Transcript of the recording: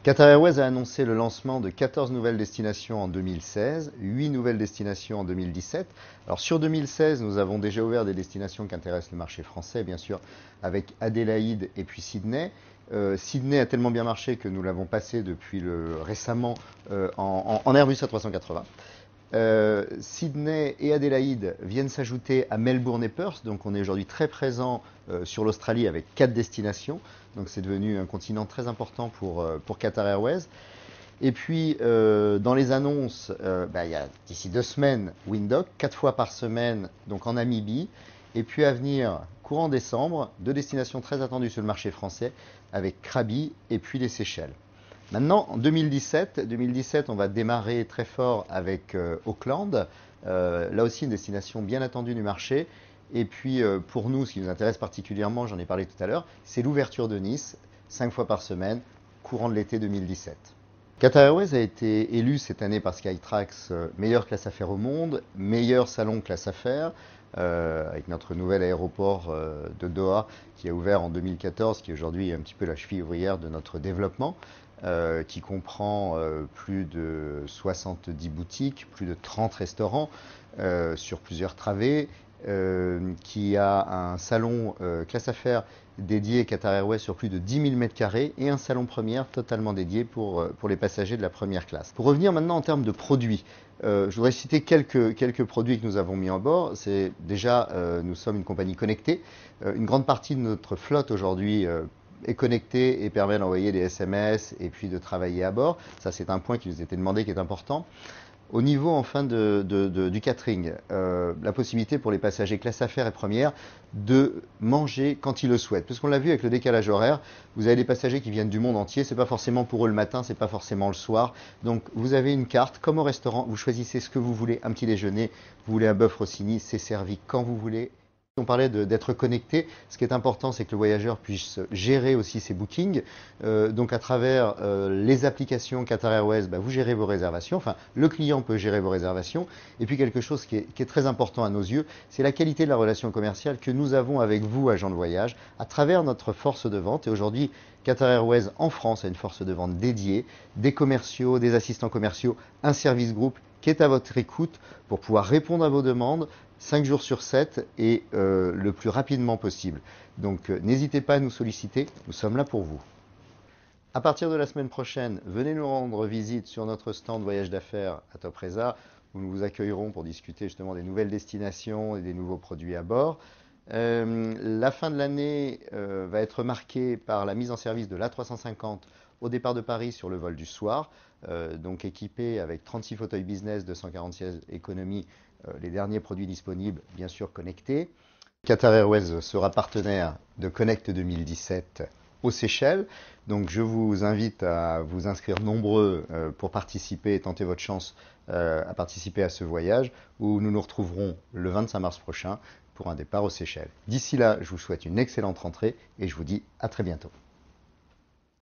Qatar Airways a annoncé le lancement de 14 nouvelles destinations en 2016, 8 nouvelles destinations en 2017. Alors sur 2016, nous avons déjà ouvert des destinations qui intéressent le marché français, bien sûr, avec Adélaïde et puis Sydney. Sydney a tellement bien marché que nous l'avons passé depuis récemment en Airbus A380. Sydney et Adélaïde viennent s'ajouter à Melbourne et Perth, donc on est aujourd'hui très présent sur l'Australie avec 4 destinations, donc c'est devenu un continent très important pour Qatar Airways. Et puis dans les annonces, il y a d'ici 2 semaines Windhoek, 4 fois par semaine, donc en Namibie, et puis à venir courant décembre, 2 destinations très attendues sur le marché français avec Krabi et puis les Seychelles. Maintenant, en 2017, on va démarrer très fort avec Auckland. Là aussi, une destination bien attendue du marché. Et puis, pour nous, ce qui nous intéresse particulièrement, j'en ai parlé tout à l'heure, c'est l'ouverture de Nice, 5 fois par semaine, courant de l'été 2017. Qatar Airways a été élu cette année par Skytrax meilleure classe affaires au monde, meilleur salon classe affaires, avec notre nouvel aéroport de Doha qui a ouvert en 2014, qui aujourd'hui est un petit peu la cheville ouvrière de notre développement. Qui comprend plus de 70 boutiques, plus de 30 restaurants sur plusieurs travées, qui a un salon classe affaires dédié Qatar Airways sur plus de 10 000 m² et un salon première totalement dédié pour les passagers de la première classe. Pour revenir maintenant en termes de produits, je voudrais citer quelques produits que nous avons mis en bord. C'est déjà, nous sommes une compagnie connectée. Une grande partie de notre flotte aujourd'hui est connecté et permet d'envoyer des SMS et puis de travailler à bord. Ça, c'est un point qui nous était demandé, qui est important. Au niveau enfin du catering, la possibilité pour les passagers classe affaires et première de manger quand ils le souhaitent. Parce qu'on l'a vu avec le décalage horaire, vous avez des passagers qui viennent du monde entier, c'est pas forcément pour eux le matin, c'est pas forcément le soir. Donc vous avez une carte, comme au restaurant, vous choisissez ce que vous voulez, un petit déjeuner, vous voulez un bœuf Rossini, c'est servi quand vous voulez. On parlait d'être connecté. Ce qui est important, c'est que le voyageur puisse gérer aussi ses bookings. Donc à travers les applications Qatar Airways, vous gérez vos réservations. Enfin, le client peut gérer vos réservations. Et puis quelque chose qui est très important à nos yeux, c'est la qualité de la relation commerciale que nous avons avec vous, agents de voyage, à travers notre force de vente. Et aujourd'hui, Qatar Airways en France a une force de vente dédiée, des commerciaux, des assistants commerciaux, un service groupe qui est à votre écoute pour pouvoir répondre à vos demandes 5 jours sur 7 et le plus rapidement possible. Donc n'hésitez pas à nous solliciter, nous sommes là pour vous. À partir de la semaine prochaine, venez nous rendre visite sur notre stand voyage d'affaires à Topresa, où nous vous accueillerons pour discuter justement des nouvelles destinations et des nouveaux produits à bord. La fin de l'année va être marquée par la mise en service de l'A350 au départ de Paris sur le vol du soir, donc équipé avec 36 fauteuils business, 246 économies, les derniers produits disponibles, bien sûr connectés. Qatar Airways sera partenaire de Connect 2017 aux Seychelles. Donc je vous invite à vous inscrire nombreux pour participer et tenter votre chance à participer à ce voyage où nous nous retrouverons le 25 mars prochain pour un départ aux Seychelles. D'ici là, je vous souhaite une excellente rentrée et je vous dis à très bientôt.